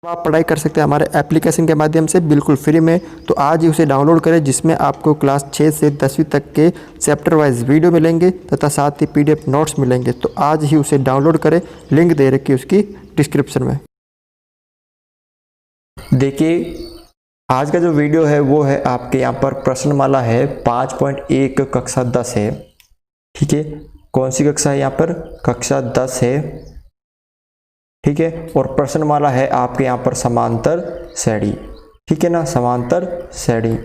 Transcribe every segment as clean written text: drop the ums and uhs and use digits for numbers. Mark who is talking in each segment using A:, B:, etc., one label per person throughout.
A: आप पढ़ाई कर सकते हैं हमारे एप्लीकेशन के माध्यम से बिल्कुल फ्री में। तो आज ही उसे डाउनलोड करें, जिसमें आपको क्लास 6 से 10वीं तक के चैप्टर वाइज वीडियो मिलेंगे तथा साथ ही पीडीएफ नोट्स मिलेंगे। तो आज ही उसे डाउनलोड करें, लिंक दे रखी है उसकी डिस्क्रिप्शन में। देखिए आज का जो वीडियो है वो है आपके यहाँ पर प्रश्नमाला है 5.1 कक्षा 10 है। ठीक है, कौन सी कक्षा है यहाँ पर? कक्षा 10 है। ठीक है, और प्रश्नमाला है आपके यहाँ पर समांतर श्रेणी। ठीक है ना, समांतर श्रेणी।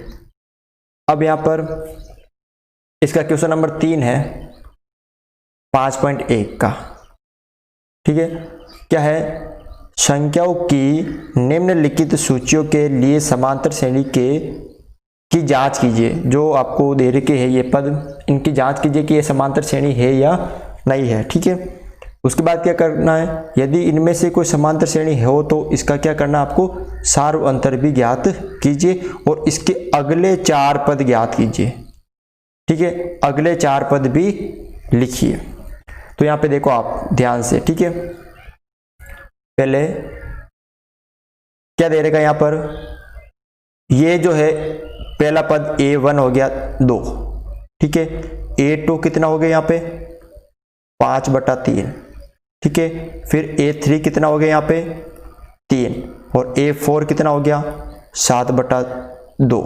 A: अब यहाँ पर इसका क्वेश्चन नंबर 3 है 5.1 का। ठीक है, क्या है? संख्याओं की निम्नलिखित सूचियों के लिए समांतर श्रेणी की जांच कीजिए। जो आपको दे रखे है ये पद, इनकी जांच कीजिए कि ये समांतर श्रेणी है या नहीं है। ठीक है, उसके बाद क्या करना है? यदि इनमें से कोई समांतर श्रेणी हो तो इसका क्या करना है आपको? सार्व अंतर भी ज्ञात कीजिए और इसके अगले 4 पद ज्ञात कीजिए। ठीक है, अगले 4 पद भी लिखिए। तो यहाँ पे देखो आप ध्यान से। ठीक है, पहले क्या दे रहेगा यहाँ पर? ये जो है पहला पद A1 हो गया 2। ठीक है, A2 कितना हो गया यहाँ पे? 5/3। ठीक है, फिर A3 कितना हो गया यहाँ पे? 3। और A4 कितना हो गया? 7/2।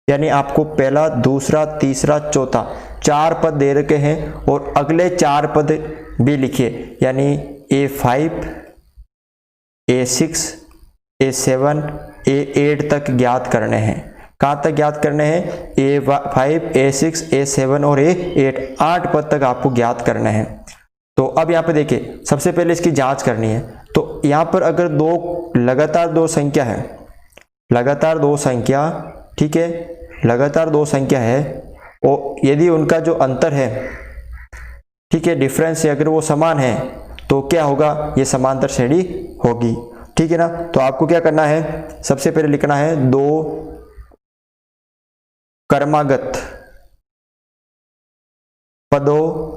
A: यानी आपको पहला, दूसरा, तीसरा, चौथा 4 पद दे रखे हैं और अगले 4 पद भी लिखिए। यानी A5, A6, A7, A8 तक ज्ञात करने हैं। कहाँ तक ज्ञात करने हैं? A5, A6, A7 और A8, 8 पद तक आपको ज्ञात करने हैं। तो अब यहाँ पे देखिए, सबसे पहले इसकी जांच करनी है। तो यहाँ पर अगर लगातार दो संख्या है, लगातार 2 संख्या, ठीक है, लगातार 2 संख्या है और यदि उनका जो अंतर है, ठीक है, डिफरेंस है, अगर वो समान है तो क्या होगा? ये समांतर श्रेणी होगी। ठीक है ना, तो आपको क्या करना है? सबसे पहले लिखना है 2 क्रमागत पदों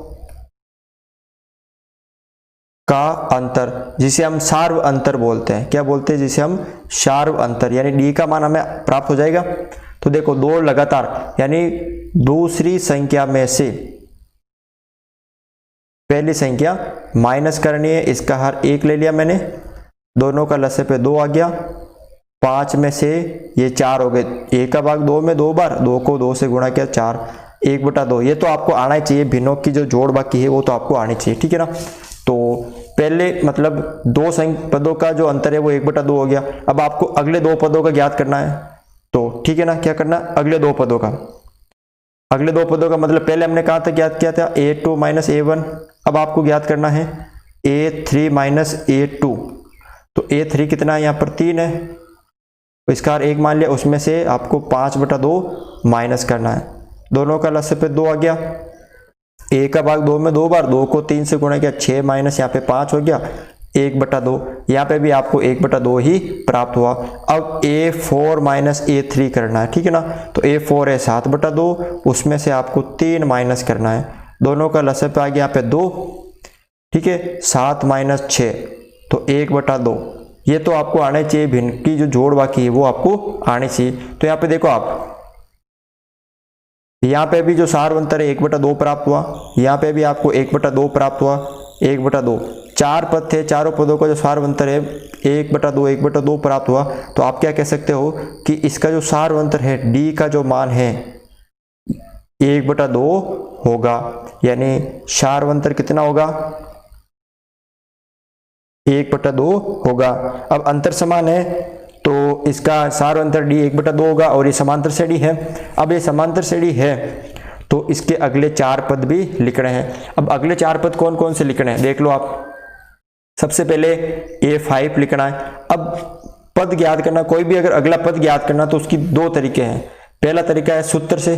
A: का अंतर, जिसे हम सार्व अंतर बोलते हैं। क्या बोलते हैं? जिसे हम सार्व अंतर, यानी डी का मान हमें प्राप्त हो जाएगा। तो देखो 2 लगातार, यानी दूसरी संख्या में से पहली संख्या माइनस करनी है। इसका हर 1 ले लिया मैंने, दोनों का लसागु पे 2 आ गया। 5 में से ये 4 हो गए। 1 का भाग 2 में 2 बार, 2 को 2 से गुणा किया 4, 1/2। ये तो आपको आना ही चाहिए, भिन्नों की जो जोड़ बाकी है वो तो आपको आनी चाहिए। ठीक है ना, तो पहले मतलब 2 पदों का जो अंतर है वो 1/2 हो गया। अब आपको अगले 2 पदों का ज्ञात करना है। तो ठीक है ना, क्या करना? अगले 2 पदों का, अगले 2 पदों का मतलब पहले हमने कहाँ तक ज्ञात किया था? A2 - A1। अब आपको ज्ञात करना है A3 - A2। तो A3 कितना है यहाँ पर? 3 है। तो इसका 1 मान लिया, उसमें से आपको 5/2 माइनस करना है। दोनों का लसागु पे 2 आ गया। 1 का भाग 2 में 2 बार, 2 को 3 से गुणा किया 6 माइनस यहाँ पे 5 हो गया 1/2। यहाँ पे भी आपको 1/2 ही प्राप्त हुआ। अब A4 - A3 करना है। ठीक है ना, तो A4 है 7/2, उसमें से आपको 3 माइनस करना है। दोनों का लसागु पे आ गया यहाँ पे 2। ठीक है, 7 - 6 तो 1/2। ये तो आपको आने चाहिए, भिन्न की जो जोड़ बाकी है वो आपको आने चाहिए। तो यहाँ पे देखो आप, यहाँ पे भी जो सार्व अंतर है 1/2 प्राप्त हुआ। यहाँ पे भी आपको 1/2 प्राप्त हुआ, 1/2। 4 पद थे, चारों पदों का जो सार्व अंतर है 1/2, 1/2 प्राप्त हुआ। तो आप क्या कह सकते हो कि इसका जो सार्व अंतर है, डी का जो मान है 1/2 होगा। यानी सार्व अंतर कितना होगा? 1/2 होगा। अब अंतर समान है तो इसका सार्व अंतर डी 1/2 होगा और ये समांतर श्रेणी है। अब ये समांतर श्रेणी है तो इसके अगले 4 पद भी लिखने हैं। अब अगले 4 पद कौन कौन से लिखने हैं देख लो आप। सबसे पहले A5 लिखना है। अब पद ज्ञात करना, कोई भी अगर अगला पद ज्ञात करना तो उसकी 2 तरीके हैं। पहला तरीका है सूत्र से।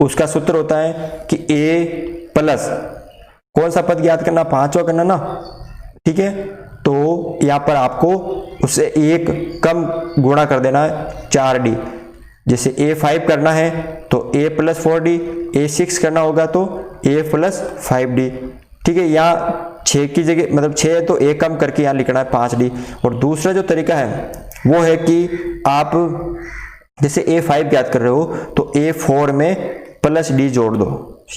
A: उसका सूत्र होता है कि A प्लस कौन सा पद ज्ञात करना? 5वां करना ना। ठीक है, तो यहाँ पर आपको उससे 1 कम गुणा कर देना है 4D। जैसे A5 करना है तो A + 4D, A6 करना होगा तो A + 5D। ठीक है, यहाँ 6 की जगह मतलब 6 है तो एक कम करके यहाँ लिखना है 5d। और दूसरा जो तरीका है वो है कि आप जैसे A5 ज्ञात कर रहे हो तो A4 में प्लस d जोड़ दो,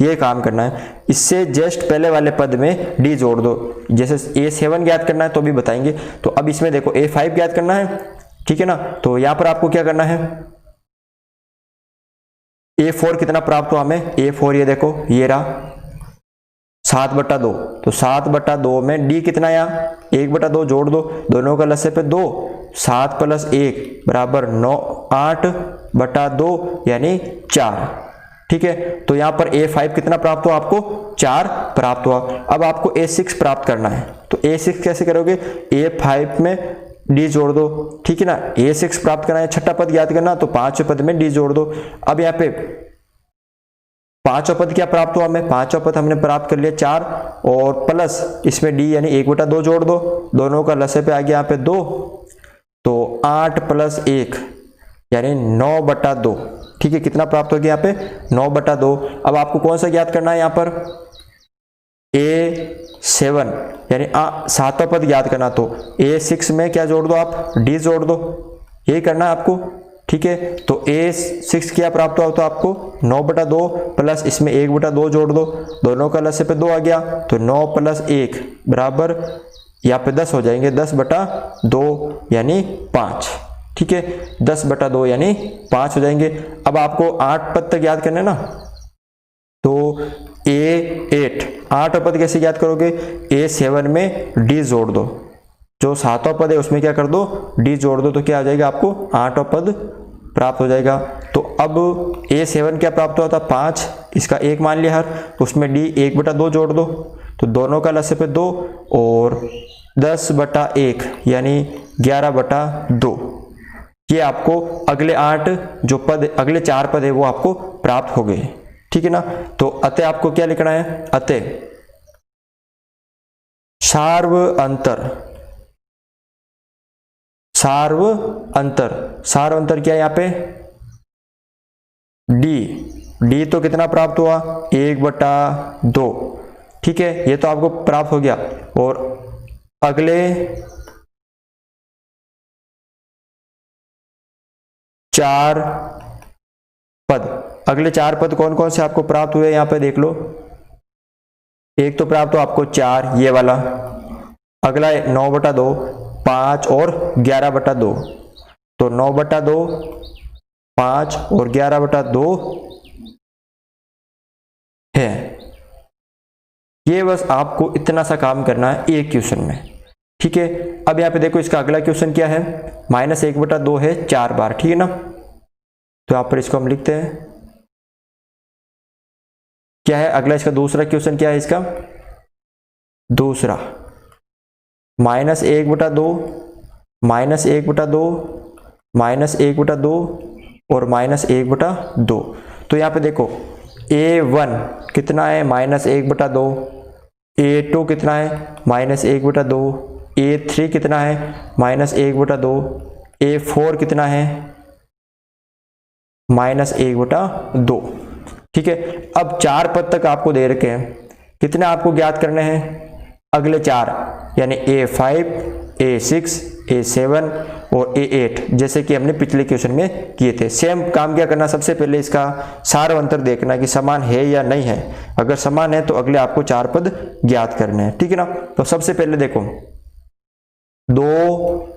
A: ये काम करना है। इससे जस्ट पहले वाले पद में d जोड़ दो। जैसे A7 ज्ञात करना है तो भी बताएंगे। तो अब इसमें देखो A5 ज्ञात करना है, ठीक है ना। तो यहां पर आपको क्या करना है, A4 कितना प्राप्त हुआ हमें, A4 ये देखो ये रहा 7/2। तो 7/2 में d कितना आया 1/2 जोड़ दो, दोनों का लसे पे 2, 7 + 1 बराबर 9, 8/2 यानी 4, ठीक है। तो यहां पर A5 कितना प्राप्त हुआ आपको, 4 प्राप्त हुआ। अब आपको A6 प्राप्त करना है। तो A6 कैसे करोगे, A5 में d जोड़ दो, ठीक है ना। A6 प्राप्त करना है, छठा पद याद करना, तो 5वें पद में d जोड़ दो। अब यहाँ पे 5वां पद क्या प्राप्त हुआ हमें, 5वां पद हमने प्राप्त कर लिया 4 और प्लस इसमें d यानी 1/2 जोड़ दो, दोनों का लसे पे आ गया यहाँ पे 2, तो 8 + 1 यानी 9/2, ठीक है। कितना प्राप्त हो गया यहाँ पे 9/2। अब आपको कौन सा ज्ञात करना है यहाँ पर, A7 यानी 7वां पद ज्ञात करना। तो A6 में क्या जोड़ दो आप, d जोड़ दो, ये करना है आपको, ठीक है। तो A6 क्या प्राप्त हुआ तो आपको 9/2 प्लस इसमें 1/2 जोड़ दो, दोनों का लसे पे 2 आ गया, तो 9 + 1 बराबर यहाँ पे 10 हो जाएंगे, 10/2 यानी 5, ठीक है। 10/2 यानी 5 हो जाएंगे। अब आपको 8 पद तक याद करना है ना, तो A8 8 पद कैसे याद करोगे, A7 में d जोड़ दो, जो 7वां पद है उसमें क्या कर दो, d जोड़ दो, तो क्या आ जाएगा आपको 8वां पद प्राप्त हो जाएगा। तो अब A7 क्या प्राप्त हुआ था 5, इसका 1 मान लिया हर, उसमें d 1/2 जोड़ दो, तो दोनों का लसे पे 2 और 10/1 यानी 11/2। ये आपको अगले 8 जो पद, अगले 4 पद है वो आपको प्राप्त हो गए, ठीक है ना। तो अतः आपको क्या लिखना है, अतः सार्व अंतर, सार्व अंतर क्या है यहाँ पे, d तो कितना प्राप्त हुआ 1/2, ठीक है, ये तो आपको प्राप्त हो गया। और अगले 4 पद, अगले 4 पद कौन कौन से आपको प्राप्त हुए यहाँ पे देख लो। एक तो प्राप्त हो आपको 4 ये वाला, अगला है 9/2, 5 और 11/2, तो 9/2, 5 और 11/2 है। ये बस आपको इतना सा काम करना है एक क्वेश्चन में, ठीक है। अब यहाँ पे देखो इसका अगला क्वेश्चन क्या है, -1/2 है 4 बार, ठीक है ना। तो यहाँ पर इसको हम लिखते हैं, क्या है अगला इसका दूसरा क्वेश्चन, क्या है इसका दूसरा, -1/2, -1/2, -1/2 और -1/2। तो यहाँ पे देखो A1 कितना है -1/2, A2 कितना है -1/2, A3 कितना है -1/2, A4 कितना है -1/2, ठीक है। अब 4 पद तक आपको दे रखे हैं, कितने आपको ज्ञात करने हैं, अगले 4 यानी A5, A6, A7 और A8, जैसे कि हमने पिछले क्वेश्चन में किए थे। सेम काम क्या करना, सबसे पहले इसका सार अंतर देखना कि समान है या नहीं है। अगर समान है तो अगले आपको 4 पद ज्ञात करने हैं, ठीक है ना। तो सबसे पहले देखो 2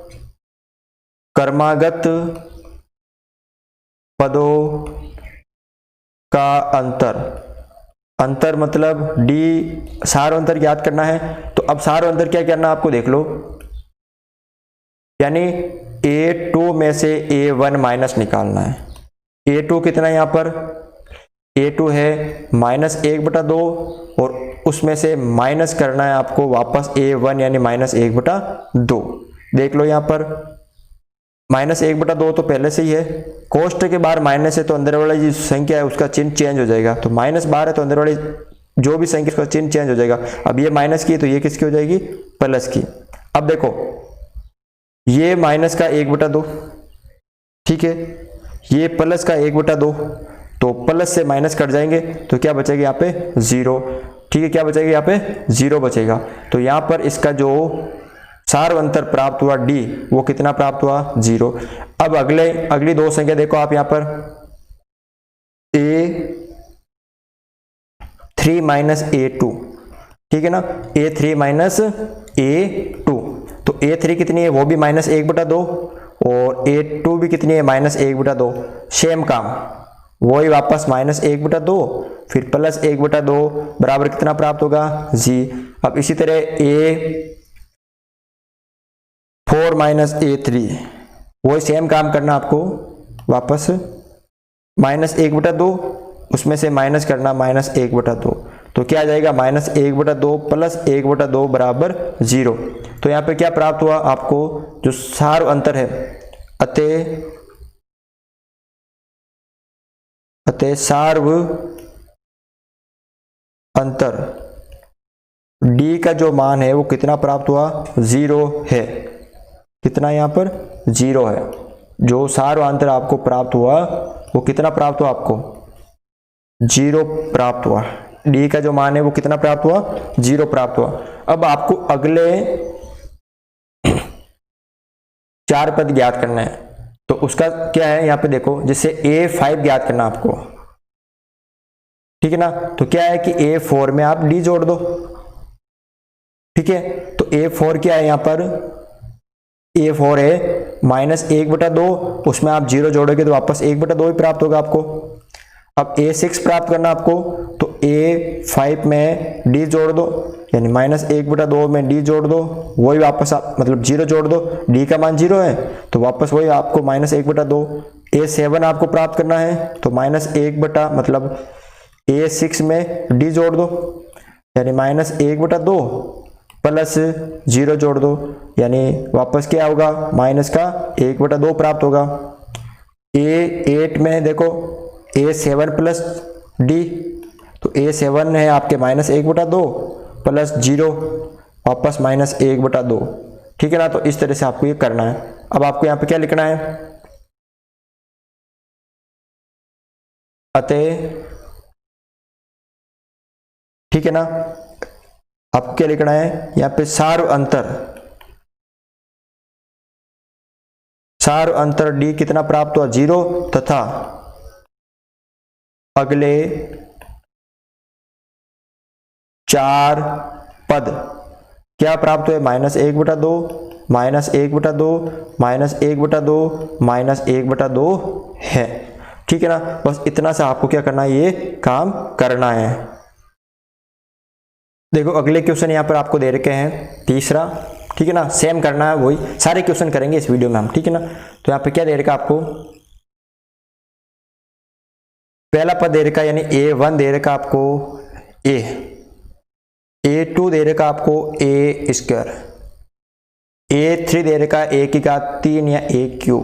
A: क्रमागत पदों का अंतर मतलब d सार अंतर ज्ञात करना है। तो अब सार अंतर क्या करना आपको देख लो, यानी A2 में से A1 माइनस निकालना है। A2 कितना है यहाँ पर, A2 है -1/2 और उसमें से माइनस करना है आपको वापस A1 यानी -1/2। देख लो यहाँ पर -1/2 तो पहले से ही है, कोष्टक के बाहर माइनस है तो अंदर वाली जो संख्या है उसका चिन्ह चेंज हो जाएगा। तो -12 है तो अंदर वाली जो भी संख्या उसका चिन्ह चेंज हो जाएगा। अब ये माइनस की तो ये किसकी हो जाएगी, प्लस की। अब देखो ये माइनस का 1/2, ठीक है, ये प्लस का 1/2, तो प्लस से माइनस कट जाएंगे तो क्या बचेगा यहाँ पे 0, ठीक है, क्या बचेगा यहाँ पे 0 बचेगा। तो यहाँ पर इसका जो सार अंतर प्राप्त हुआ d वो कितना प्राप्त हुआ 0। अब अगली दो संख्या देखो आप यहाँ पर a3 माइनस a2, ठीक है ना, a3 माइनस a2। तो a3 कितनी है, वो भी -1/2 और a2 भी कितनी है -1/2। सेम काम, वही वापस -1/2 फिर +1/2 बराबर कितना प्राप्त होगा g। अब इसी तरह a4 माइनस a3, वही सेम काम करना आपको, वापस -1/2 उसमें से माइनस करना -1/2। तो क्या आ जाएगा -1/2 + 1/2 बराबर 0। तो यहाँ पे क्या प्राप्त हुआ आपको, जो सार अंतर है अतः सार्व अंतर d का जो मान है वो कितना प्राप्त हुआ 0 है। कितना यहाँ पर 0 है। जो सार्व अंतर आपको प्राप्त हुआ वो कितना प्राप्त हुआ आपको 0 प्राप्त हुआ। d का जो मान है वो कितना प्राप्त हुआ 0 प्राप्त हुआ। अब आपको अगले 4 पद ज्ञात करना है। तो उसका क्या है यहाँ पे देखो, जैसे a5 ज्ञात करना आपको, ठीक है ना। तो क्या है कि a4 में आप d जोड़ दो, ठीक है। तो a4 क्या है यहाँ पर, a4 है -1/2, उसमें आप 0 जोड़ोगे तो वापस 1/2 ही प्राप्त होगा आपको। अब a6 प्राप्त करना आपको, तो a5 में d जोड़ दो, यानी -1/2 में d जोड़ दो, वही वापस आप मतलब 0 जोड़ दो, d का मान 0 है तो वापस वही आपको -1/2। a7 आपको प्राप्त करना है तो -1 मतलब a6 में d जोड़ दो, यानी -1/2 प्लस 0 जोड़ दो, यानी वापस क्या होगा -1/2 प्राप्त होगा। a8 में देखो a7 प्लस d, तो a7 है आपके -1/2 प्लस 0 वापस -1/2, ठीक है ना। तो इस तरह से आपको ये करना है। अब आपको यहाँ पे क्या लिखना है, अतः, ठीक है ना। आपको क्या लिखना है यहाँ पे, सार्व अंतर d कितना प्राप्त हुआ 0 तथा अगले 4 पद क्या प्राप्त हुए -1/2 -1/2 -1/2 -1/2 है, ठीक है ना। बस इतना सा आपको क्या करना है, ये काम करना है। देखो अगले क्वेश्चन यहाँ पर आपको दे रखे हैं तीसरा, ठीक है ना। सेम करना है, वही सारे क्वेश्चन करेंगे इस वीडियो में हम, ठीक है ना। तो यहाँ पे क्या दे रखा आपको, पहला पद दे रखा यानी a1 दे रखा आपको a, a2 दे रखा आपको a², a3 दे रखा a³ या a³,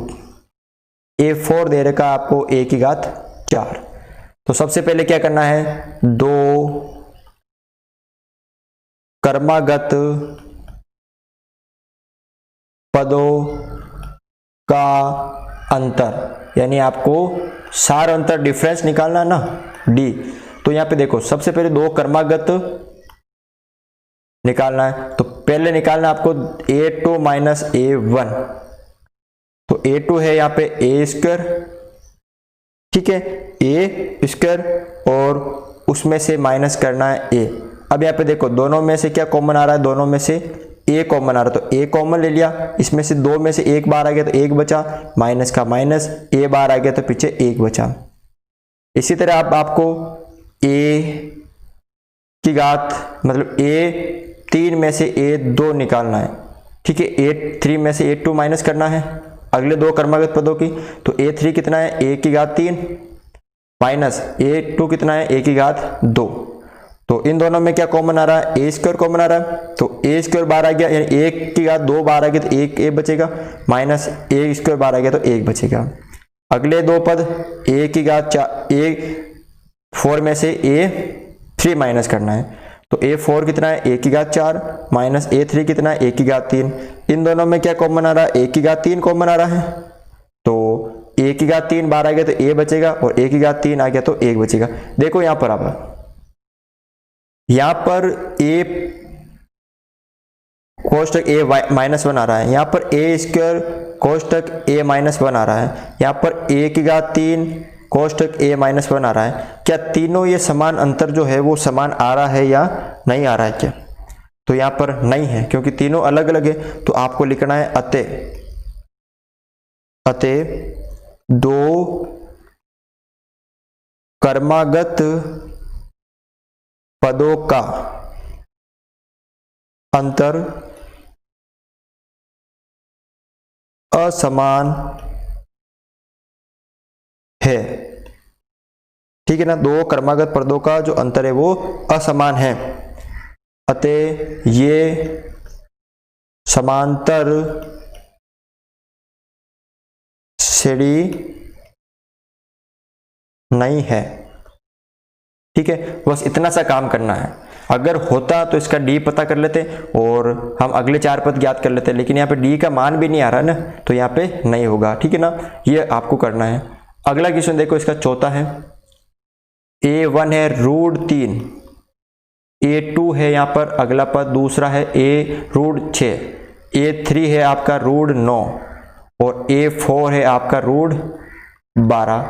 A: a4 दे रखा आपको a⁴। तो सबसे पहले क्या करना है, दो क्रमागत पदों का अंतर, यानी आपको सार अंतर डिफरेंस निकालना ना d। तो यहाँ पे देखो सबसे पहले दो क्रमागत निकालना है। तो पहले निकालना आपको a2 माइनस a1। तो a2 है यहाँ पे a², ठीक है, a² और उसमें से माइनस करना है a। अब यहाँ पे देखो दोनों में से क्या कॉमन आ रहा है, दोनों में से a कॉमन आ रहा है, तो a कॉमन ले लिया, इसमें से दो में से एक बार आ गया तो एक बचा, माइनस का माइनस, a बार आ गया तो पीछे एक बचा। इसी तरह आपको a की घात मतलब a3 में से a2 निकालना है, ठीक है, a3 में से a2 माइनस करना है अगले दो क्रमागत पदों की। तो a3 कितना है, a³ माइनस a2 कितना है, a² 2। तो इन दोनों में क्या कॉमन आ रहा है, a² कॉमन आ रहा है, तो a² बार आ गया, यानी 1² 2 बार आ गया तो एक a बचेगा, माइनस a² बार आ गया तो एक बचेगा। अगले दो पद a4 में से a3 माइनस करना है, तो a4 कितना है, a⁴ माइनस a3 कितना है, a³ इन दोनों में क्या कॉमन आ रहा है, a³ कॉमन आ रहा है, तो a³ बार आ गया तो a बचेगा और a³ आ गया तो एक बचेगा। देखो यहाँ पर आप यहां पर ए कोष्टक ए -1 आ रहा है, यहाँ पर ए स्क्वायर कोष्टक ए -1 आ रहा है, यहाँ पर ए की घात 3 कोष्टक ए -1 आ रहा है। क्या तीनों ये समान अंतर जो है वो समान आ रहा है या नहीं आ रहा है क्या? तो यहाँ पर नहीं है, क्योंकि तीनों अलग अलग है। तो आपको लिखना है अतः दो कर्मागत पदों का अंतर असमान है। ठीक है ना, दो क्रमागत पदों का जो अंतर है वो असमान है, अतः ये समांतर श्रेणी नहीं है। ठीक है, बस इतना सा काम करना है। अगर होता तो इसका डी पता कर लेते और हम अगले 4 पद ज्ञात कर लेते, लेकिन यहाँ पे डी का मान भी नहीं आ रहा ना, तो यहाँ पे नहीं होगा। ठीक है ना, ये आपको करना है। अगला क्वेश्चन देखो, इसका चौथा है, a1 है √3, a2 है यहाँ पर अगला पद, दूसरा है a√6, a3 है आपका √9 और a4 है आपका √12।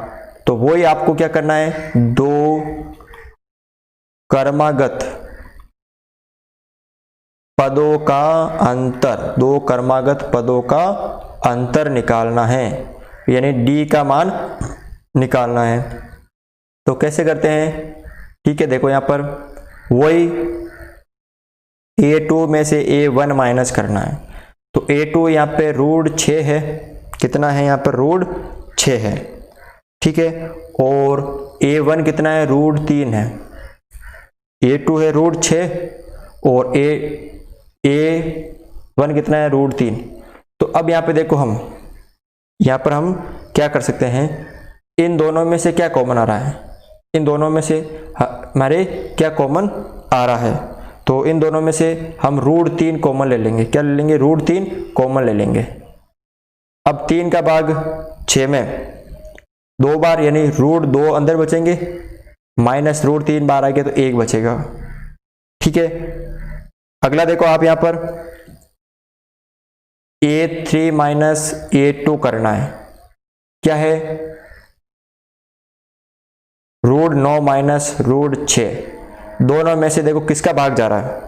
A: तो वही आपको क्या करना है, दो कर्मागत पदों का अंतर, दो कर्मागत पदों का अंतर निकालना है, यानी डी का मान निकालना है। तो कैसे करते हैं? ठीक है, देखो यहाँ पर वही a2 में से a1 माइनस करना है। तो a2 यहाँ पे √6 है, कितना है यहाँ पर √6 है। ठीक है, और a1 कितना है, √3 है। a2 है √6 और a1 कितना है, √3। तो अब यहाँ पे देखो, यहाँ पर हम क्या कर सकते हैं, इन दोनों में से क्या कॉमन आ रहा है, इन दोनों में से हमारे क्या कॉमन आ रहा है। तो इन दोनों में से हम √3 कॉमन ले लेंगे। क्या ले लेंगे, √3 कॉमन ले लेंगे। अब 3 का भाग 6 में 2 बार, यानी √2 अंदर बचेंगे, माइनस √3 बार आ गया तो 1 बचेगा। ठीक है, अगला देखो आप यहाँ पर a3 माइनस a2 करना है। क्या है, √9 माइनस √6, दोनों में से देखो किसका भाग जा रहा है,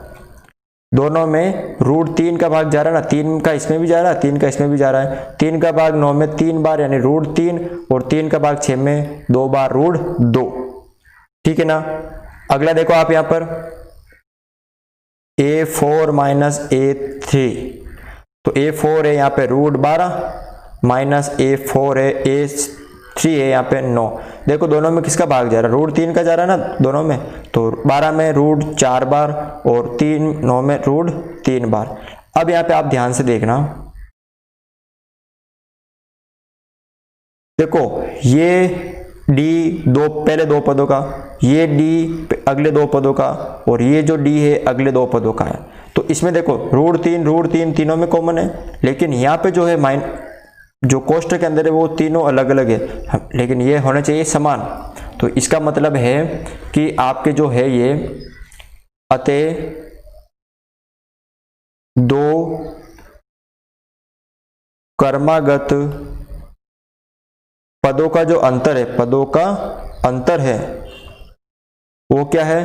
A: दोनों में √3 का भाग जा रहा है ना, 3 का इसमें भी जा रहा है, 3 का इसमें भी जा रहा है। 3 का भाग 9 में 3 बार, यानी √3, और 3 का भाग 6 में 2 बार, √2। ठीक है ना, अगला देखो आप यहाँ पर a4 माइनस a3, तो a4 है यहाँ पे √12 माइनस a4 है, a3 है यहाँ पे 9। देखो दोनों में किसका भाग जा रहा है, √3 का जा रहा है ना दोनों में, तो 12 में √4 बार और 9 में √3 बार। अब यहाँ पे आप ध्यान से देखना, देखो ये डी पहले दो पदों का, ये डी अगले 2 पदों का, और ये जो डी है अगले 2 पदों का है। तो इसमें देखो √3 तीनों में कॉमन है, लेकिन यहाँ पे जो है जो कोष्टक के अंदर है वो तीनों अलग अलग है, लेकिन ये होने चाहिए समान। तो इसका मतलब है कि आपके जो है ये अतः दो कर्मागत पदों का जो अंतर है, पदों का अंतर है वो क्या है,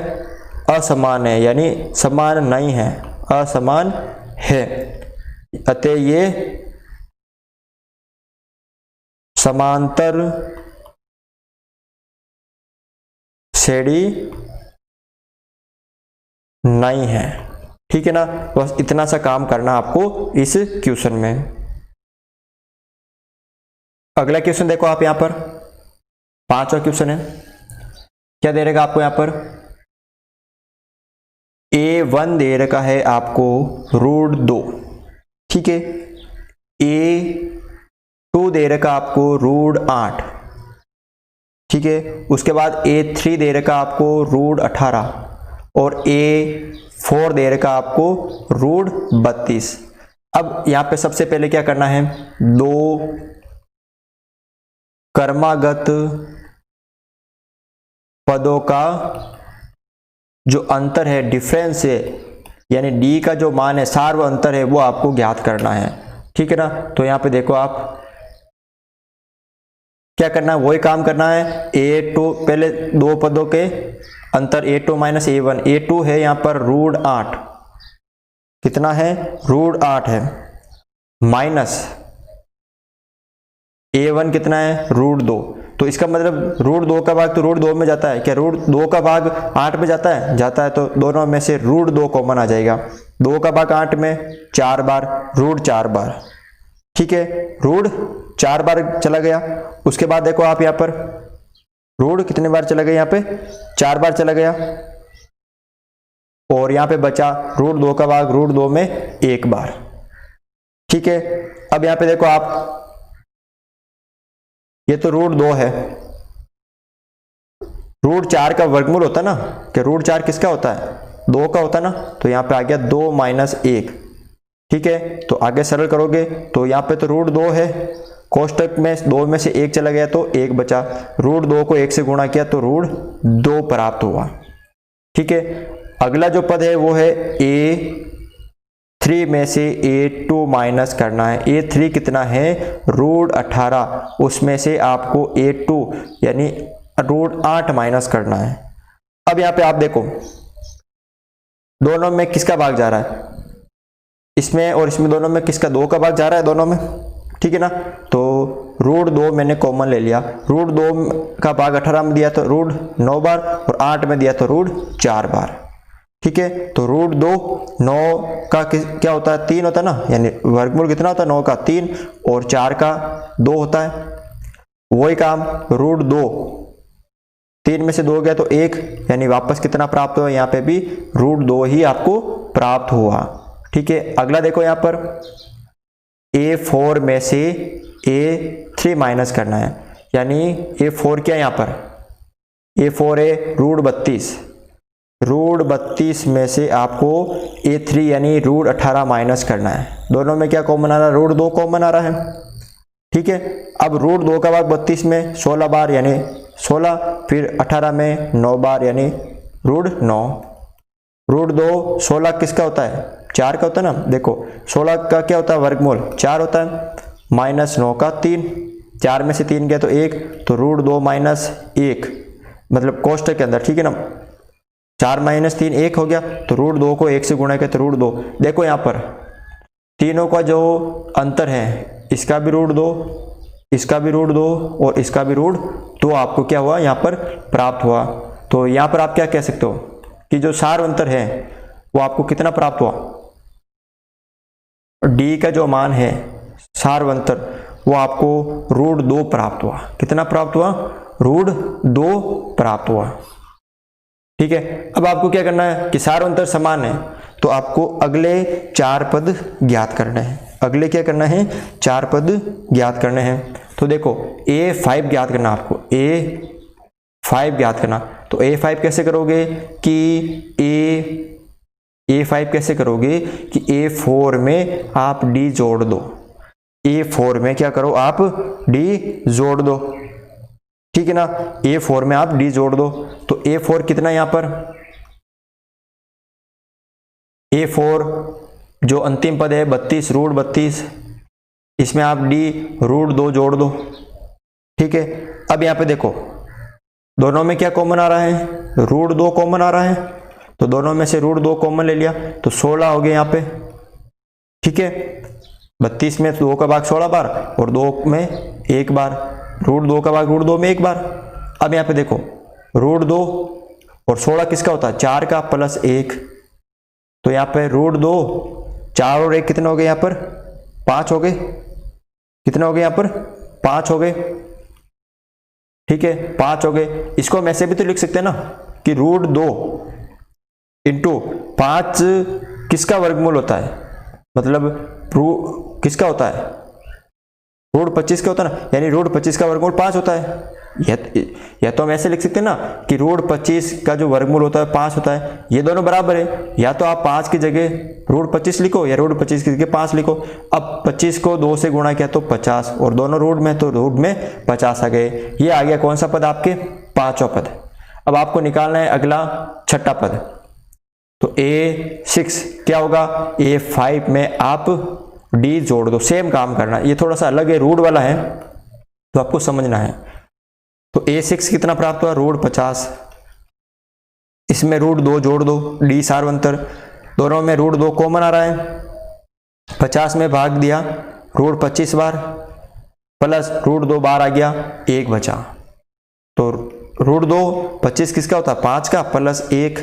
A: असमान है, यानी समान नहीं है, असमान है। अतः ये समांतर श्रेणी नहीं है। ठीक है ना, बस इतना सा काम करना आपको इस क्वेश्चन में। अगला क्वेश्चन देखो आप यहाँ पर, 5वां क्वेश्चन है। क्या दे रखा आपको यहाँ पर, a1 दे रखा है आपको √2, ठीक है, a2 दे रखा आपको √8, ठीक है, उसके बाद a3 दे रखा आपको √18 और a4 दे रखा आपको √32। अब यहाँ पे सबसे पहले क्या करना है, दो कर्मागत पदों का जो अंतर है, डिफरेंस है, यानी डी का जो मान है, सार्व अंतर है, वो आपको ज्ञात करना है। ठीक है ना। तो यहाँ पे देखो आप क्या करना है, वही काम करना है। a2 पहले दो पदों के अंतर a2 माइनस a1, a2 है यहाँ पर √8, कितना है √8 है, माइनस a1 कितना है √2। तो इसका मतलब √2 का भाग तो √2 में जाता है, क्या √2 का भाग 8 में जाता है, जाता है, तो दोनों में से √2 कॉमन आ जाएगा। 2 का भाग 8 में 4 बार, √4 बार, ठीक है, √4 बार चला गया। उसके बाद देखो आप यहाँ पर √, कितने बार चला गया, यहाँ पे 4 बार चला गया, और यहाँ पे बचा √2 का भाग √2 में 1 बार, ठीक है। अब यहाँ पे देखो आप, ये तो √2 है, √4 का वर्गमूल होता है ना, कि √4 किसका होता है, 2 का होता है ना, तो यहाँ पे आ गया 2 माइनस 1, ठीक है। तो आगे सरल करोगे तो यहाँ पे तो √2 है, कोष्टक में 2 में से 1 चला गया तो 1 बचा, √2 को 1 से गुणा किया तो √2 प्राप्त हुआ, ठीक है। अगला जो पद है वो है a3 में से a2 माइनस करना है। a3 कितना है √18, उसमें से आपको a2 यानी √8 माइनस करना है। अब यहाँ पे आप देखो दोनों में किसका भाग जा रहा है, इसमें और इसमें, दोनों में किसका 2 का भाग जा रहा है दोनों में, ठीक है ना। तो √2 मैंने कॉमन ले लिया, √2 का भाग 18 में दिया तो √9 बार, और 8 में दिया तो √4 बार, ठीक है। तो √2 9 का क्या होता है 3 होता है ना, यानी वर्गमूल कितना होता है 9 का 3, और 4 का 2 होता है। वही काम √2 3 में से 2 गया तो 1, यानी वापस कितना प्राप्त हुआ, यहाँ पे भी √2 ही आपको प्राप्त हुआ, ठीक है। अगला देखो यहाँ पर a4 में से a3 माइनस करना है, यानी a4 क्या है यहाँ पर, a4 है √32, √32 में से आपको a3 यानी √18 माइनस करना है। दोनों में क्या कॉमन आ रहा है, √2 कॉमन आ रहा है, ठीक है। अब √2 का भाग 32 में 16 बार यानी 16, फिर 18 में 9 बार यानी √9, √2 16 किसका होता है 4 का होता है ना, देखो 16 का क्या होता है वर्गमूल 4 होता है, माइनस 9 का 3, 4 में से 3 गया तो 1, तो √2 माइनस 1 मतलब कोष्टक के अंदर, ठीक है ना, 4 माइनस 3 1 हो गया, तो √2 को 1 से गुणा किया तो √2। देखो यहाँ पर तीनों का जो अंतर है, इसका भी √2, इसका भी √2 और इसका भी √2 आपको क्या हुआ यहाँ पर प्राप्त हुआ। तो यहाँ पर आप क्या कह सकते हो कि जो सार अंतर है वो आपको कितना प्राप्त हुआ, डी का जो मान है सार अंतर वो आपको √2 प्राप्त हुआ। कितना प्राप्त हुआ, √2 प्राप्त हुआ, ठीक है। अब आपको क्या करना है कि सार अंतर समान है, तो आपको अगले 4 पद ज्ञात करने हैं। अगले क्या करना है, 4 पद ज्ञात करने हैं। तो देखो a5 ज्ञात करना, आपको a5 ज्ञात करना। तो a5 कैसे करोगे कि a5 कैसे करोगे कि a4 में आप d जोड़ दो, a4 में क्या करो आप d जोड़ दो, ठीक है ना। a4 में आप d जोड़ दो, तो a4 कितना यहां पर, a4 जो अंतिम पद है 32 √32, इसमें आप d √2 जोड़ दो, ठीक है। अब यहां पे देखो दोनों में क्या कॉमन आ रहा है, √2 कॉमन आ रहा है, तो दोनों में से √2 कॉमन ले लिया तो 16 हो गए यहाँ पे, ठीक है। 32 में 2 का भाग 16 बार और 2 में 1 बार, √2 का भाग √2 में 1 बार। अब यहाँ पे देखो √2 और 16 किसका होता है 4 का प्लस 1, तो यहाँ पे √2 4 और 1 कितने हो गए यहाँ पर 5 हो गए, कितने हो गए यहाँ पर 5 हो गए, ठीक है 5 हो गए। इसको हम ऐसे भी तो लिख सकते हैं ना कि √2 इंटू 5 किसका वर्गमूल होता है, मतलब किसका होता है √25 का होता है ना, यानी √25 का वर्गमूल 5 होता है। या तो हम ऐसे लिख सकते हैं ना कि √25 का जो वर्गमूल होता है 5 होता है, ये दोनों बराबर है। या तो आप 5 की जगह √25 लिखो या √25 की जगह 5 लिखो। अब 25 को 2 से गुणा किया तो 50, और दोनों रूट में तो रूट में 50 आ गए। ये आ गया कौन सा पद आपके 5वां पद। अब आपको निकालना है अगला 6ठा पद। तो A6 क्या होगा, A5 में आप D जोड़ दो, सेम काम करना। ये थोड़ा सा अलग है, रूट वाला है तो आपको समझना है। तो A6 कितना प्राप्त हुआ, रूट 50, इसमें रूट 2 जोड़ दो, D सार्वंतर, दोनों में रूट 2 कॉमन आ रहा है, 50 में भाग दिया, रूट 25 बार प्लस रूट 2 बार आ गया, 1 बचा। तो रूट 2 25 किसका होता है, 5 का, प्लस 1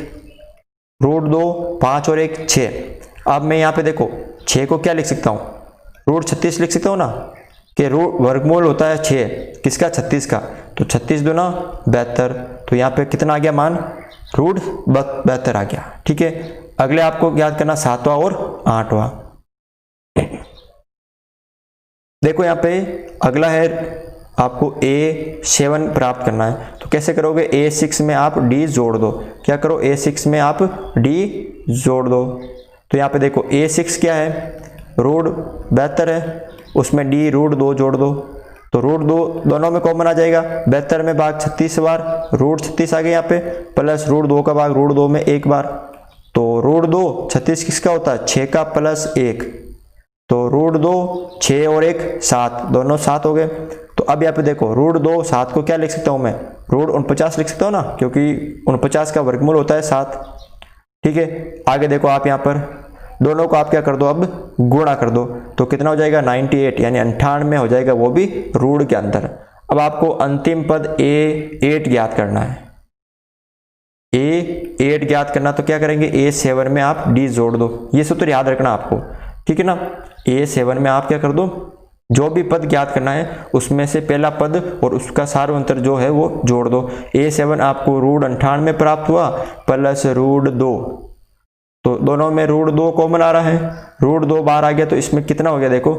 A: रूट 2 5 और 1 6। अब मैं यहाँ पे देखो 6 को क्या लिख सकता हूँ, रूट 36 लिख सकता हूँ ना, कि रूट वर्गमूल होता है 6 किसका, 36 का, तो 36 दूना 72, तो यहाँ पे कितना आ गया मान, रूट 72 आ गया। ठीक है, अगले आपको याद करना 7वां और 8वां। देखो यहाँ पे अगला है आपको A7 प्राप्त करना है, तो कैसे करोगे, A6 में आप D जोड़ दो, क्या करो, A6 में आप D जोड़ दो। तो यहाँ पे देखो A6 क्या है, रूट 72 है, उसमें D रूट 2 जोड़ दो, तो रूट 2 दोनों में कॉमन आ जाएगा, 72 में भाग 36 बार, रूट 36 आ गया यहाँ पे, प्लस रूट 2 का भाग रूट 2 में 1 बार, तो रूट 2 36 किसका होता है, 6 का प्लस 1, तो रूट 2 6 और 1 7, दोनों 7 हो गए। तो अब यहाँ पे देखो रूट 2 7 को क्या लिख सकता हूँ मैं, रूट 49 लिख सकता हूँ ना, क्योंकि 49 का वर्गमूल होता है 7। ठीक है, आगे देखो आप यहाँ पर दोनों को आप क्या कर दो, अब गुणा कर दो, तो कितना हो जाएगा 98, यानी 98 हो जाएगा, वो भी रूट के अंदर। अब आपको अंतिम पद A8 ज्ञात करना है, A8 ज्ञात करना, तो क्या करेंगे, A7 में आप D जोड़ दो, ये सूत्र याद रखना आपको, ठीक है ना। A7 में आप क्या कर दो, जो भी पद ज्ञात करना है उसमें से पहला पद और उसका सार्वंतर जो है वो जोड़ दो। A7 आपको रूट 98 प्राप्त हुआ प्लस रूट 2, तो दोनों में रूट 2 कॉमन आ रहा है, रूट 2 बार आ गया, तो इसमें कितना हो गया देखो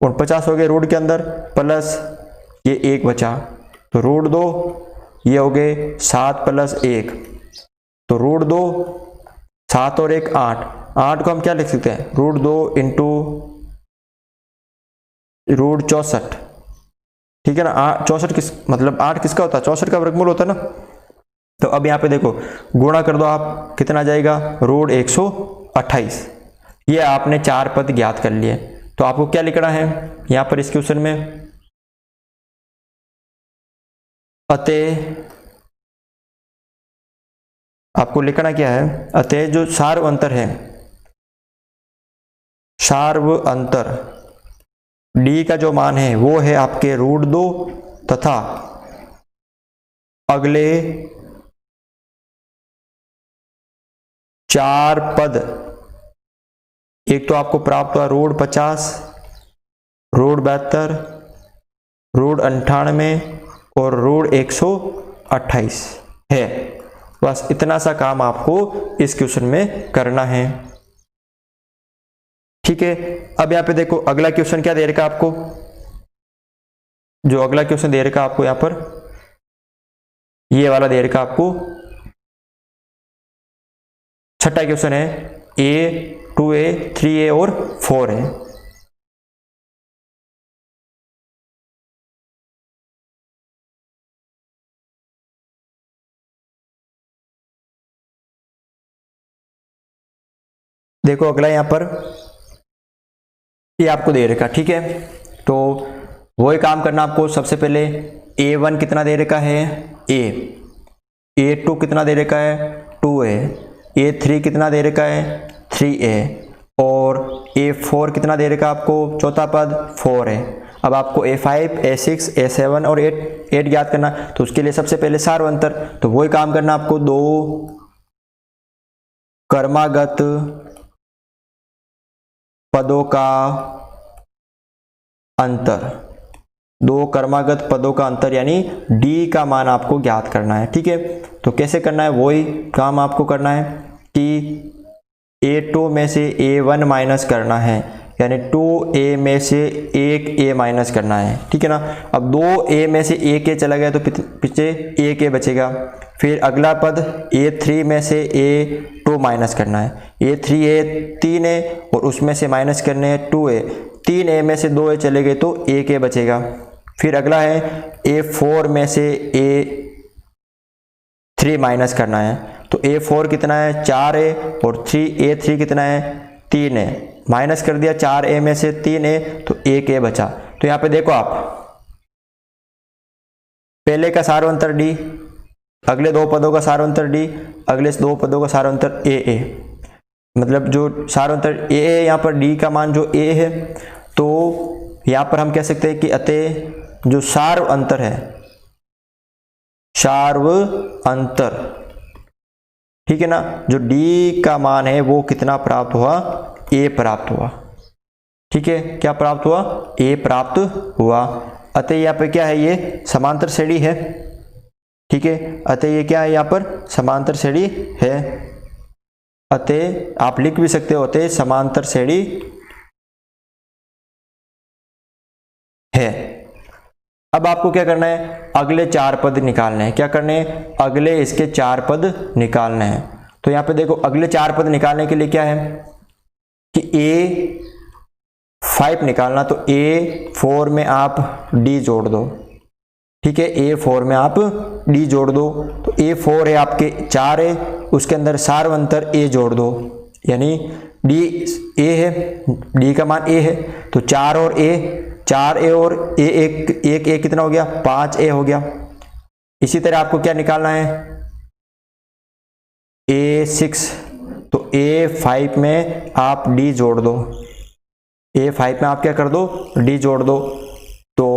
A: 49 हो गए रूट के अंदर, प्लस ये 1 बचा, तो रूट 2 ये हो गए 7 प्लस 1, तो रूट 2 7 और 1 8, 8 को हम क्या लिख सकते हैं, रूट 2 इंटू रूट 64, ठीक है ना। 64 किस मतलब 8 किसका होता है, 64 का वर्गमूल होता है ना। तो अब यहाँ पे देखो गुणा कर दो आप, कितना आ जाएगा, रूट 128। ये आपने 4 पद ज्ञात कर लिए, तो आपको क्या लिखना है यहाँ पर इस क्वेश्चन में, अतः आपको लिखना क्या है, अतः जो सार्व अंतर है, सार्व अंतर D का जो मान है वो है आपके रूट 2 तथा अगले 4 पद, एक तो आपको प्राप्त हुआ रूट 50, रूट 72, रूट 98 और रूट 128 है। बस इतना सा काम आपको इस क्वेश्चन में करना है, ठीक है। अब यहाँ पे देखो अगला क्वेश्चन क्या दे रखा आपको, जो अगला क्वेश्चन दे रखा आपको यहाँ पर ये वाला दे रखा आपको, छठा क्वेश्चन है, A 2A 3A और 4 है। देखो अगला यहाँ पर ये आपको दे रखा, ठीक है। तो वही काम करना आपको, सबसे पहले A1 कितना दे रखा है, A2 कितना दे रखा है, 2A, A3 कितना दे रखा है, 3A, और A4 कितना दे रखा आपको, चौथा पद 4 है। अब आपको A5, A6, A7 और 8 ज्ञात करना, तो उसके लिए सबसे पहले सार्वंतर, तो वही काम करना आपको, दो क्रमागत पदों का अंतर, दो क्रमागत पदों का अंतर यानी D का मान आपको ज्ञात करना है, ठीक है। तो कैसे करना है, वही काम आपको करना है कि A2 में से A1 माइनस करना है, यानी 2A में से 1A माइनस करना है, ठीक है ना। अब 2A में से 1A चला गया तो पीछे 1A बचेगा। फिर अगला पद A3 में से A2 माइनस करना है, A3A 3 है और उसमें से माइनस करने हैं 2A, 3A में से 2A चले गए तो 1A बचेगा। फिर अगला है A4 में से A3 माइनस करना है, तो A4 कितना है 4A और 3A3 कितना है 3A। माइनस कर दिया 4A में से 3A तो 1A बचा। तो यहाँ पे देखो आप पहले का सारवंतर D, अगले दो पदों का सारवंतर D, अगले दो पदों का सारवंतर AA। मतलब जो सारवंतर AA है यहाँ पर D का मान जो A है, तो यहाँ पर हम कह सकते हैं कि अतः जो सार्व अंतर है, सार्व अंतर, ठीक है ना, जो D का मान है वो कितना प्राप्त हुआ, A प्राप्त हुआ। ठीक है, क्या प्राप्त हुआ, A प्राप्त हुआ। अतः यहाँ पे क्या है, ये समांतर श्रेणी है। ठीक है, अतः ये क्या है, यहाँ पर समांतर श्रेणी है। अतः आप लिख भी सकते हो अतः समांतर श्रेणी है। अब आपको क्या करना है, अगले 4 पद निकालने हैं। क्या करने हैं, अगले इसके 4 पद निकालने हैं। तो यहाँ पे देखो अगले 4 पद निकालने के लिए क्या है कि A5 निकालना, तो A4 में आप D जोड़ दो। ठीक है, A4 में आप D जोड़ दो। तो A4 है आपके 4 है, उसके अंदर सारवंतर A जोड़ दो, यानी D A है, D का मान A है, तो 4 और A, 4A और A, एक A कितना हो गया, 5A हो गया। इसी तरह आपको क्या निकालना है, A6, तो A5 में आप D जोड़ दो। A5 में आप क्या कर दो, D जोड़ दो। तो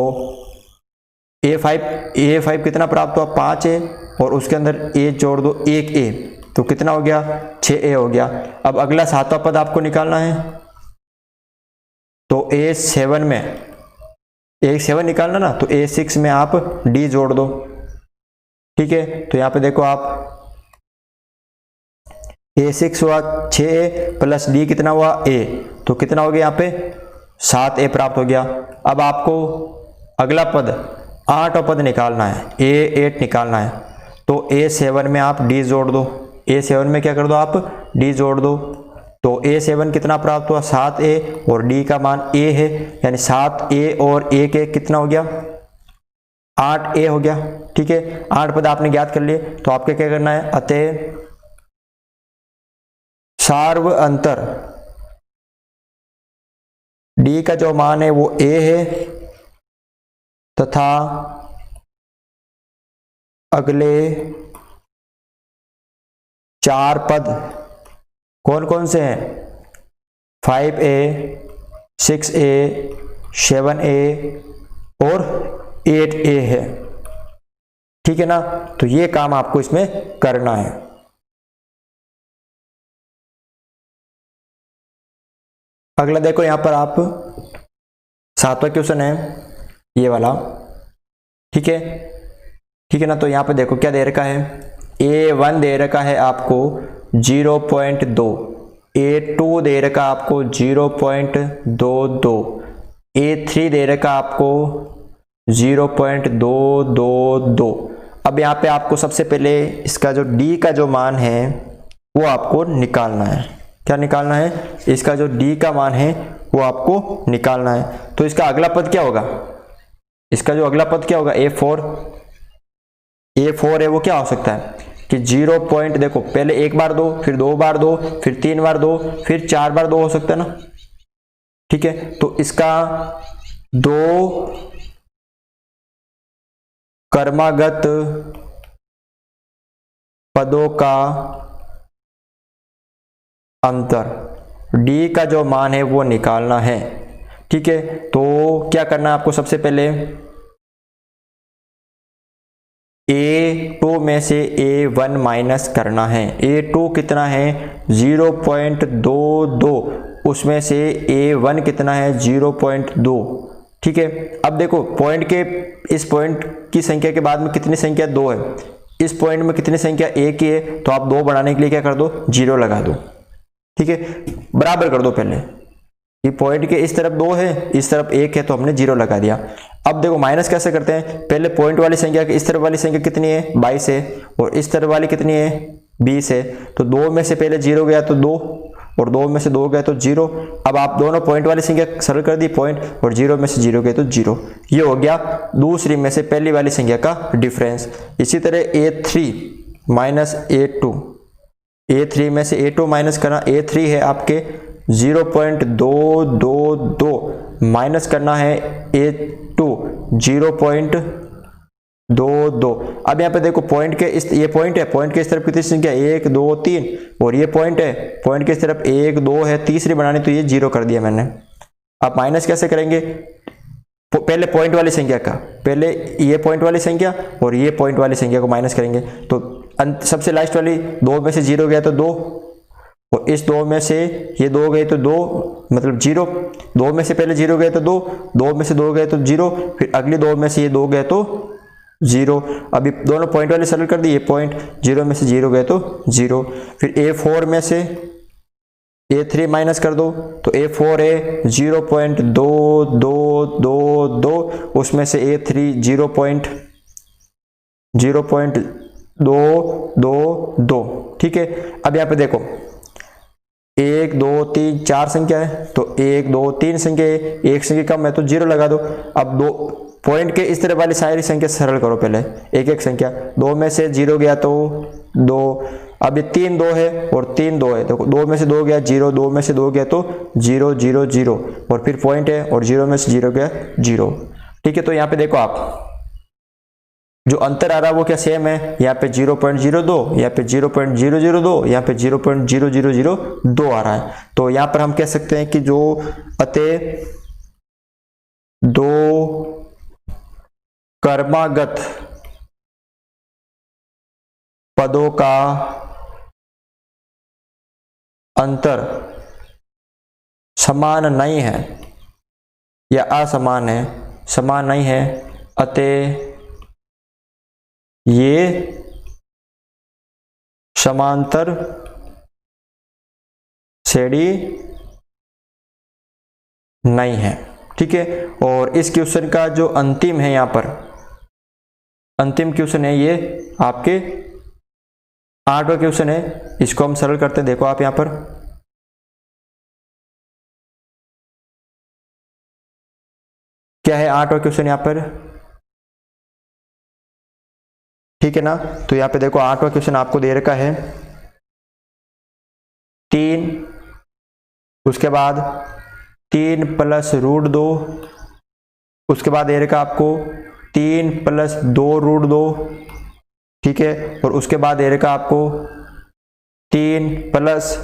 A: A5 कितना प्राप्त हुआ, 5A, और उसके अंदर A जोड़ दो 1A, तो कितना हो गया, 6A हो गया। अब अगला 7वां पद आपको निकालना है, तो A7 में A7 निकालना ना, तो A6 में आप D जोड़ दो। ठीक है, तो यहाँ पे देखो आप A6 हुआ 6A प्लस D कितना हुआ A, तो कितना हो गया यहाँ पे 7A प्राप्त हो गया। अब आपको अगला पद 8वां पद निकालना है, A8 निकालना है। तो A7 में आप D जोड़ दो, A7 में क्या कर दो आप D जोड़ दो। तो A7 कितना प्राप्त हुआ, 7A, और D का मान A है, यानी 7A और 1A कितना हो गया, 8A हो गया। ठीक है, 8 पद आपने ज्ञात कर लिए। तो आपके क्या करना है, अतः सार्व अंतर D का जो मान है वो A है, तथा अगले 4 पद कौन कौन से हैं, 5A, 6A, 7A और 8A है। ठीक है ना, तो ये काम आपको इसमें करना है। अगला देखो यहाँ पर आप 7वां क्वेश्चन है ये वाला। ठीक है ना, तो यहाँ पे देखो क्या दे रखा है, A1 दे रखा है आपको 0.2, A2 दे रखा आपको 0.22, A3 दे रखा आपको 0.222। अब यहाँ पे आपको सबसे पहले इसका जो D का जो मान है वो आपको निकालना है। क्या निकालना है, इसका जो D का मान है वो आपको निकालना है। तो इसका अगला पद क्या होगा, इसका जो अगला पद क्या होगा, A4 है, वो क्या हो सकता है कि 0 पॉइंट, देखो पहले एक बार दो, फिर 2 बार दो, फिर 3 बार दो, फिर 4 बार दो हो सकता है ना। ठीक है, तो इसका 2 क्रमागत पदों का अंतर D का जो मान है वो निकालना है। ठीक है, तो क्या करना है आपको, सबसे पहले A2 में से A1 माइनस करना है। A2 कितना है 0.22, उसमें से A1 कितना है 0.2। ठीक है, अब देखो पॉइंट के, इस पॉइंट की संख्या के बाद में कितनी संख्या 2 है, इस पॉइंट में कितनी संख्या 1 ही है, तो आप 2 बढ़ाने के लिए क्या कर दो, 0 लगा दो। ठीक है, बराबर कर दो। पहले ये पॉइंट के इस तरफ 2 है, इस तरफ 1 है, तो हमने 0 लगा दिया। अब देखो माइनस कैसे करते हैं, पहले पॉइंट वाली संख्या के इस तरफ वाली संख्या कितनी है 22 है, और इस तरफ वाली कितनी है 20 है। तो 2 में से पहले 0 गया तो 2, और 2 में से 2 गया तो 0। अब आप दोनों पॉइंट वाली संख्या सरल कर दी, पॉइंट, और 0 में से 0 गए तो 0। ये हो गया दूसरी में से पहली वाली संख्या का डिफरेंस। इसी तरह A3 माइनस A2 A3 में से A2 माइनस करना, A3 है आपके 0.222 माइनस करना है A2 0.22। अब यहाँ पे देखो पॉइंट के इस, ये पॉइंट है, पॉइंट के इस तरफ कितनी संख्या 1 2 3 और ये पॉइंट है, पॉइंट के इस तरफ 1 2 है, तीसरी बनानी तो ये 0 कर दिया मैंने। अब माइनस कैसे करेंगे, पहले पॉइंट वाली संख्या का, पहले ये पॉइंट वाली संख्या और ये पॉइंट वाली संख्या को माइनस करेंगे तो सबसे लास्ट वाली 2 में से 0 गया तो 2 और इस 2 में से ये 2 गए तो 2 मतलब 0, 2 में से पहले 0 गए तो 2, 2 में से 2 गए तो 0, फिर अगली 2 में से ये 2 गए तो 0। अभी दोनों पॉइंट वाले सरल कर दिए, ये पॉइंट 0 में से 0 गए तो 0, फिर A4 में से A3 माइनस कर दो तो A4 है 0.2222, उसमें से A3 0.222। ठीक है, अब यहाँ पे देखो 1 2 3 4 संख्या है तो 1 2 3 संख्या है, एक संख्या कम है तो 0 लगा दो। अब दो पॉइंट के इस तरह वाली सारी संख्या सरल करो, पहले एक एक संख्या, 2 में से 0 गया तो 2, अब ये 3 2 है और 3 2 है, देखो 2 में से 2 गया 0, 2 में से 2 गया तो 0 0 0 और फिर पॉइंट है और 0 में से 0 गया 0। ठीक है, तो यहाँ पे देखो आप जो अंतर आ रहा है वो क्या सेम है, यहाँ पे 0.02, यहाँ पे 0.002, यहाँ पे 0.0002 आ रहा है। तो यहाँ पर हम कह सकते हैं कि जो अतः दो क्रमागत पदों का अंतर समान नहीं है या असमान है, समान नहीं है, अतः ये समांतर श्रेणी नहीं है। ठीक है, और इस क्वेश्चन का जो अंतिम है, यहाँ पर अंतिम क्वेश्चन है, ये आपके 8वां क्वेश्चन है, इसको हम सरल करते हैं। देखो आप यहाँ पर क्या है 8वां क्वेश्चन यहाँ पर, ठीक है ना। तो यहाँ पे देखो 8वां क्वेश्चन आपको दे रखा है 3, उसके बाद 3 + √2, उसके बाद दे रखा आपको 3 + 2 √2, ठीक है, और उसके बाद दे रखा आपको 3 +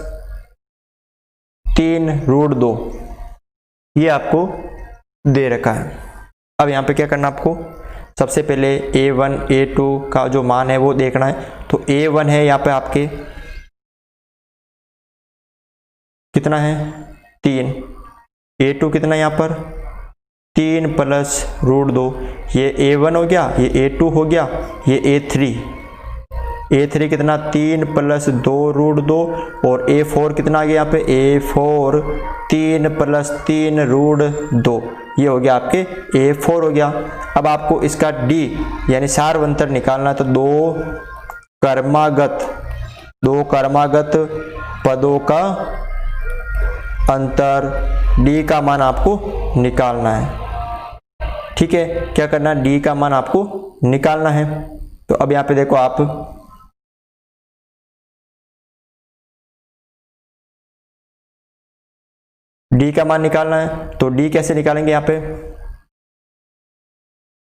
A: 3 √2, ये आपको दे रखा है। अब यहाँ पे क्या करना आपको, सबसे पहले A1 A2 का जो मान है वो देखना है। तो A1 है यहाँ पे आपके कितना है 3, A2 कितना है यहाँ पर 3 + √2, ये A1 हो गया, ये A2 हो गया, ये A3 कितना 3 + 2 √2 और A4 कितना आ गया यहाँ पे A4 3 + 3 √2, ये हो गया आपके A4 हो गया। अब आपको इसका D यानी सार्वंतर निकालना है, तो दो क्रमागत पदों का अंतर D का मान आपको निकालना है। ठीक है, क्या करना है, D का मान आपको निकालना है। तो अब यहाँ पे देखो आप D का मान निकालना है, तो D कैसे निकालेंगे, यहाँ पे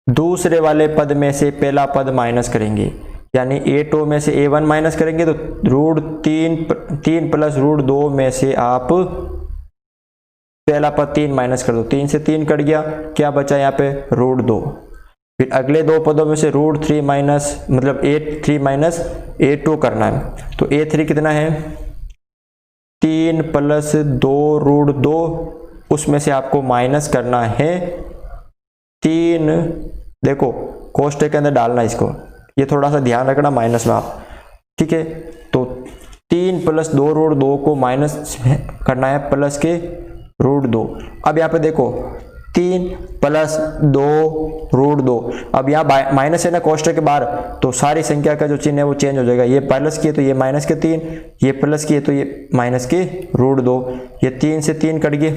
A: दूसरे वाले पद में से पहला पद माइनस करेंगे, यानी A2 में से A1 माइनस करेंगे तो √3 + √2 में से आप पहला पद 3 माइनस कर दो, 3 से 3 कट गया, क्या बचा यहाँ पे √2। फिर अगले दो पदों में से √3 माइनस मतलब A3 माइनस A2 करना है, तो A3 कितना है 3 + 2 √2, उसमें से आपको माइनस करना है 3, देखो कोष्टक के अंदर डालना इसको, ये थोड़ा सा ध्यान रखना माइनस में आप, ठीक है। तो 3 + 2 √2 को माइनस करना है प्लस के √2। अब यहाँ पे देखो 3 + 2 √2, अब यहाँ माइनस है ना कोष्टक के बाहर, तो सारी संख्या का जो चिन्ह है वो चेंज हो जाएगा, ये प्लस की है तो ये माइनस के 3, ये प्लस की है तो ये माइनस के √2, ये 3 से 3 कट गए,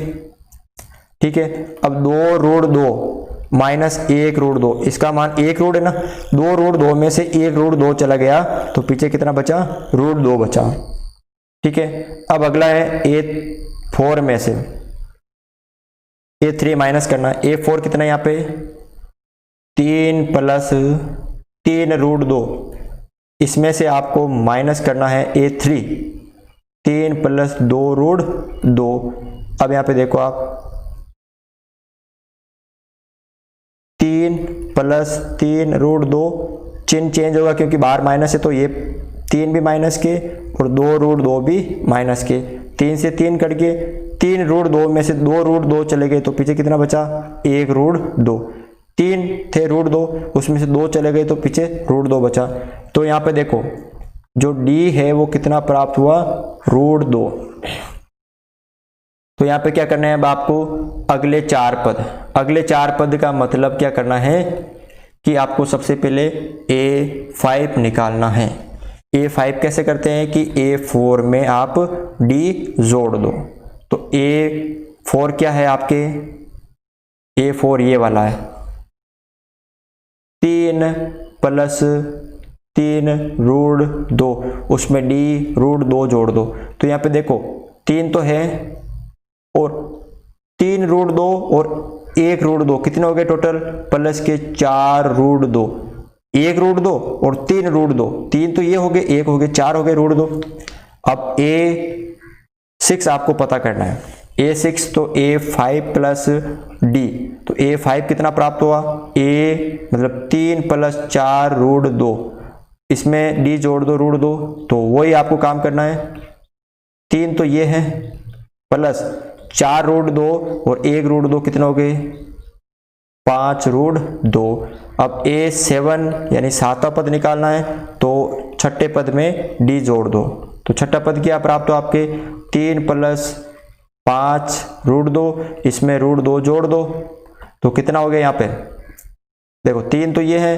A: ठीक है। अब 2 √2 माइनस 1 √2, इसका मान 1 रूट है ना, 2 √2 में से 1 √2 चला गया तो पीछे कितना बचा √2 बचा, ठीक है। अब अगला है A4 में से A3 माइनस करना। A4 कितना है यहाँ पे 3 प्लस 3 रूट 2, इसमें से आपको माइनस करना है A3 3 प्लस 2 रूट 2। अब यहाँ पे देखो आप 3 प्लस 3 रूट 2, चिन्ह चेंज होगा क्योंकि बाहर माइनस है, तो ये 3 भी माइनस के और 2 रूट 2 भी माइनस के। 3 से 3 कट के 3 रूट 2 में से 2 रूट 2 चले गए, तो पीछे कितना बचा 1 रूट 2। 3 थे रूट 2, उसमें से 2 चले गए तो पीछे रूट 2 बचा। तो यहाँ पे देखो जो D है वो कितना प्राप्त हुआ रूट 2। तो यहाँ पे क्या करना है अब आपको अगले 4 पद, अगले 4 पद का मतलब क्या करना है कि आपको सबसे पहले A5 निकालना है। A5 कैसे करते हैं कि A4 में आप D जोड़ दो। तो A4 क्या है आपके A4 ये वाला है 3 प्लस 3 रूट 2, उसमें D रूट 2 जोड़ दो। तो यहाँ पे देखो 3 तो है और 3 रूट 2 और 1 रूट 2 कितने हो गए टोटल प्लस के 4 रूट 2। 1 रूट 2 और 3 रूट 2, 3 तो ये हो गए 1 हो गए 4 हो गए रूट 2। अब A6 आपको पता करना है। A6 तो A5 प्लस D, तो A5 कितना प्राप्त हुआ A मतलब 3 प्लस 4 रूट 2, इसमें D जोड़ दो रूट 2, तो वही आपको काम करना है। 3 तो ये है प्लस 4 रूट 2 और 1 रूट 2 कितने हो गए 5 रूट 2। अब A7 यानी 7वां पद निकालना है, तो छठे पद में D जोड़ दो। तो छठा पद क्या प्राप्त हो आपके 3 प्लस 5 रूट 2, इसमें रूट 2 जोड़ दो, तो कितना हो गया यहाँ पे देखो 3 तो ये है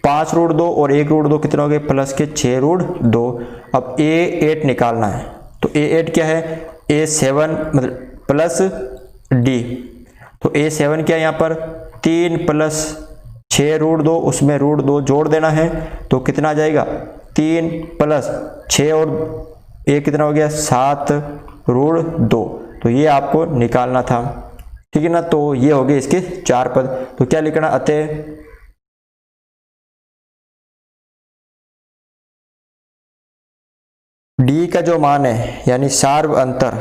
A: 5 रूट 2 और 1 रूट 2 कितने हो गए प्लस के 6 रूट 2। अब A8 निकालना है, तो A8 क्या है A7 मतलब प्लस D, तो A7 क्या है यहाँ पर 3 प्लस 6 रूट 2, उसमें रूट 2 जोड़ देना है, तो कितना आ जाएगा 3 प्लस 6 और 1 कितना हो गया 7 रूट 2। तो ये आपको निकालना था, ठीक है ना। तो ये हो गए इसके 4 पद। तो क्या लिखना अतः D का जो मान है यानी सार्व अंतर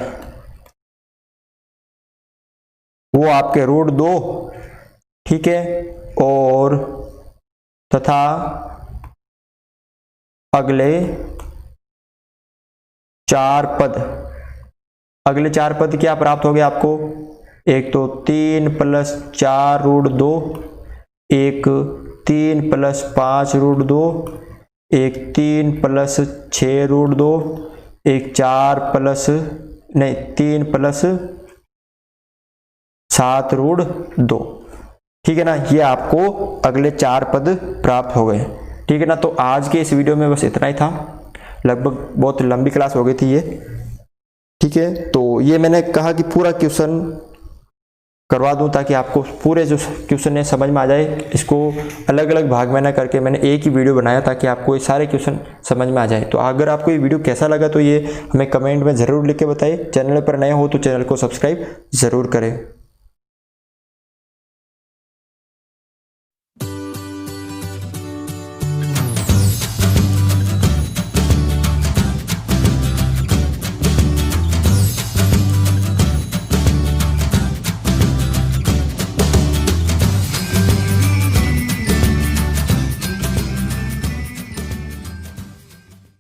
A: वो आपके रूट 2, ठीक है, और तथा अगले 4 पद, अगले 4 पद क्या प्राप्त हो गया आपको एक तो 3 प्लस 4 रूट 2, एक 3 प्लस 5 रूट 2, एक 3 प्लस 6 रूट 2, एक 4 प्लस नहीं 3 प्लस 7 रूट 2, ठीक है ना। ये आपको अगले 4 पद प्राप्त हो गए, ठीक है ना। तो आज के इस वीडियो में बस इतना ही था, लगभग बहुत लंबी क्लास हो गई थी ये, ठीक है। तो ये मैंने कहा कि पूरा क्वेश्चन करवा दूं ताकि आपको पूरे जो क्वेश्चन है समझ में आ जाए। इसको अलग अलग भाग में ना करके मैंने एक ही वीडियो बनाया ताकि आपको ये सारे क्वेश्चन समझ में आ जाए। तो अगर आपको ये वीडियो कैसा लगा तो ये हमें कमेंट में ज़रूर लिख के बताइए। चैनल पर नए हो तो चैनल को सब्सक्राइब ज़रूर करें।